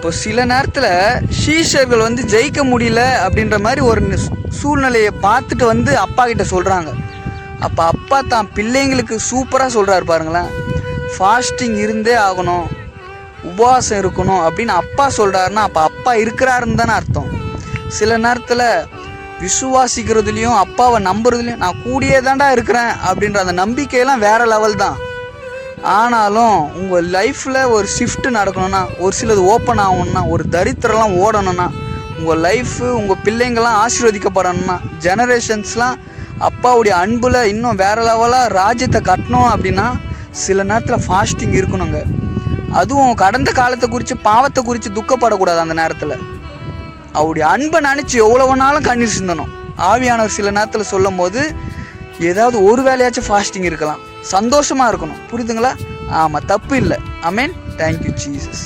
இப்போ சில நேரத்தில் சீஷர்கள் வந்து ஜெயிக்க முடியல அப்படின்ற மாதிரி ஒரு சூழ்நிலையை பார்த்துட்டு அப்பா கிட்ட சொல்கிறாங்க. அப்போ அப்பா தான் பிள்ளைங்களுக்கு சூப்பராக சொல்கிறாரு பாருங்களேன். ஃபாஸ்டிங் இருந்தே ஆகணும், உபவாசம் இருக்கணும் அப்படின்னு அப்பா சொல்கிறாருன்னா அப்போ அப்பா இருக்கிறாருன்னு தானே அர்த்தம். சில நேரத்தில் விசுவாசிக்கிறதுலையும் அப்பாவை நம்புறதுலையும் நான் கூடியே தாண்டா இருக்கிறேன் அப்படின்ற அந்த நம்பிக்கையெல்லாம் வேறு லெவல் தான். ஆனாலும் உங்கள் லைஃப்பில் ஒரு ஷிஃப்ட் நடக்கணும்னா, ஒரு சிலது ஓப்பன் ஆகணும்னா, ஒரு தரித்திரம்லாம் ஓடணும்னா, உங்கள் லைஃபு உங்கள் பிள்ளைங்கள்லாம் ஆசீர்வதிக்கப்படணும்னா, ஜெனரேஷன்ஸ்லாம் அப்பாவுடைய அன்பில் இன்னும் வேறு லெவலாக ராஜ்யத்தை கட்டணும் அப்படின்னா சில நேரத்தில் ஃபாஸ்டிங் இருக்கணுங்க. அதுவும் கடந்த காலத்தை குறித்து பாவத்தை குறித்து துக்கப்படக்கூடாது. அந்த நேரத்தில் அவருடைய அன்பை நினச்சி எவ்வளோ வேணாலும் கண்ணீர் சிந்தணும். ஆவியானவர் சில நேரத்தில் சொல்லும் போது ஏதாவது ஒரு வேலையாச்சும் ஃபாஸ்டிங் இருக்கலாம், சந்தோஷமாக இருக்கணும். புரியுதுங்களா? ஆமாம், தப்பு இல்லை. ஆமென். Thank you Jesus.